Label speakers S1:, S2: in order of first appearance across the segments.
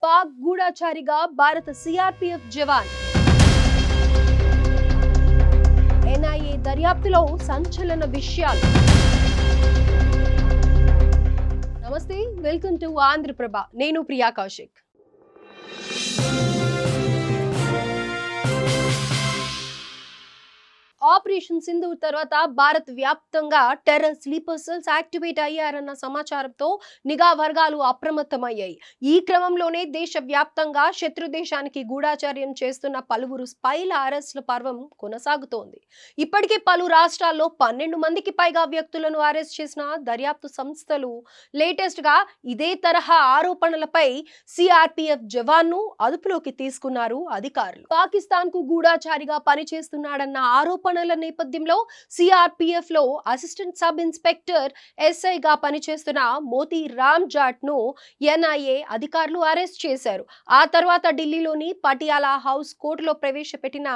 S1: పాక్ గూఢాచారిగా భారత సిఆర్పిఎఫ్ జవాన్. ఎన్ఐఏ దర్యాప్తులో సంచలన విషయాలు. నమస్తే, వెల్కమ్ టు ఆంధ్రప్రభ. నేను ప్రియా కౌశిక్. ఆపరేషన్ సింధూర్ తర్వాత భారత్ వ్యాప్తంగా టెర్రర్ స్లీపర్ సెల్స్ యాక్టివేట్ అయ్యారన్న సమాచారంతో నిఘా వర్గాలు అప్రమత్తమయ్యాయి. ఈ క్రమంలోనే దేశ వ్యాప్తంగా శత్రు దేశానికి గూఢాచర్యం చేస్తున్న పలువురు స్పైల అరెస్టుల పర్వం కొనసాగుతోంది. ఇప్పటికే పలు రాష్ట్రాల్లో 12 మందికి పైగా వ్యక్తులను అరెస్ట్ చేసిన దర్యాప్తు సంస్థలు లేటెస్ట్ గా ఇదే తరహా ఆరోపణలపై సిఆర్పిఎఫ్ జవాన్ను అదుపులోకి తీసుకున్నారు అధికారులు. పాకిస్తాన్ కు గూఢాచారిగా పనిచేస్తున్నాడన్న ఆరోపణ నేపథ్యంలో సిఆర్పిఎఫ్ లో అసిస్టెంట్ సబ్ ఇన్స్పెక్టర్ ఎస్ఐగా పనిచేస్తున్న మోతీ రామ్ జాట్ ను ఎన్ఐఏ అధికారులు అరెస్ట్ చేశారు. ఆ తర్వాత ఢిల్లీలోని పటియాలా హౌస్ కోర్టులో ప్రవేశపెట్టిన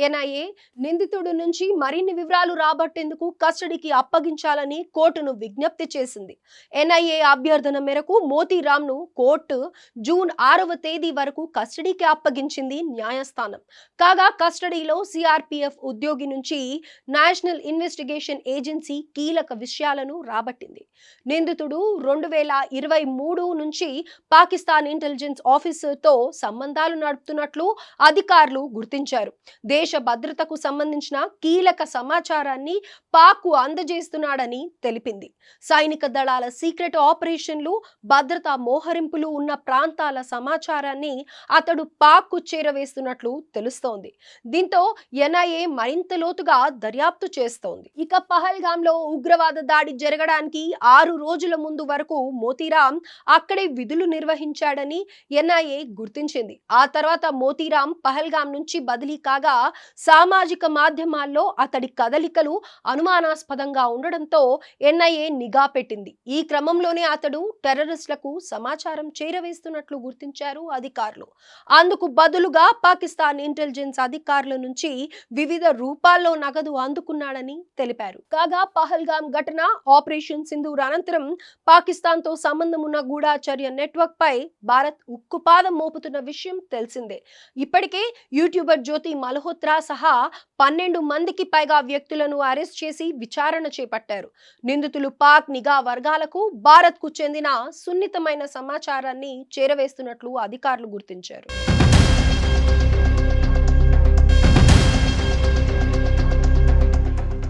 S1: ఎన్ఐఏ నిందితుడి నుంచి మరిన్ని వివరాలు రాబట్టేందుకు కస్టడీకి అప్పగించాలని కోర్టును విజ్ఞప్తి చేసింది. ఎన్ఐఏ అభ్యర్థన మేరకు మోతీ రామ్ ను కోర్టు జూన్ 6వ తేదీ వరకు కస్టడీకి అప్పగించింది న్యాయస్థానం. కాగా కస్టడీలో సిఆర్పిఎఫ్ ఉద్యోగి నుంచి నేషనల్ ఇన్వెస్టిగేషన్ ఏజెన్సీ కీలక విషయాలను రాబట్టింది. నిందితుడు 2023 నుంచి పాకిస్తాన్ ఇంటెలిజెన్స్ ఆఫీసర్తో సంబంధాలు నడుపుతున్నట్లు అధికారులు గుర్తించారు. దేశ భద్రతకు సంబంధించిన కీలక సమాచారాన్ని పాక్కు అందజేస్తున్నాడని తెలిపింది. సైనిక దళాల సీక్రెట్ ఆపరేషన్లు, భద్రతా మోహరింపులు ఉన్న ప్రాంతాల సమాచారాన్ని అతడు పాక్కు చేరవేస్తున్నట్లు తెలుస్తోంది. దీంతో ఎన్ఐఏ మరింత లోతుగా దర్యాప్తు చేస్తోంది. ఇక పహల్గామ్ లో ఉగ్రవాద దాడి జరగడానికి 6 రోజుల ముందు వరకు మోతీరామ్ అక్కడే విధులు నిర్వహించాడని ఎన్ఐఏ గుర్తించింది. ఆ తర్వాత మోతీరామ్ పహల్గామ్ నుంచి బదిలీ కాగా సామాజిక మాధ్యమాల్లో అతడి కదలికలు అనుమానాస్పదంగా ఉండడంతో ఎన్ఐఏ నిఘా పెట్టింది. ఈ క్రమంలోనే అతడు టెర్రరిస్టులకు సమాచారం చేరవేస్తున్నట్లు గుర్తించారు అధికారులు. అందుకు బదులుగా పాకిస్తాన్ ఇంటెలిజెన్స్ అధికారుల నుంచి వివిధ రూపాల్లో నగదు అందుకున్నాడని తెలిపారు. కాగా పహల్గామ్ ఘటన, ఆపరేషన్ సింధూర్ అనంతరం పాకిస్తాన్ తో సంబంధం ఉన్న గూఢాచర్య నెట్వర్క్ పై భారత్ ఉక్కుపాదం మోపుతున్న విషయం తెలిసిందే. ఇప్పటికే యూట్యూబర్ జ్యోతి మల్హోత్రా సహా 12 మందికి పైగా వ్యక్తులను అరెస్ట్ చేసి విచారణ చేపట్టారు. నిందితులు పాక్ నిఘా వర్గాలకు భారత్ కు చెందిన సున్నితమైన సమాచారాన్ని చేరవేస్తున్నట్లు అధికారులు గుర్తించారు.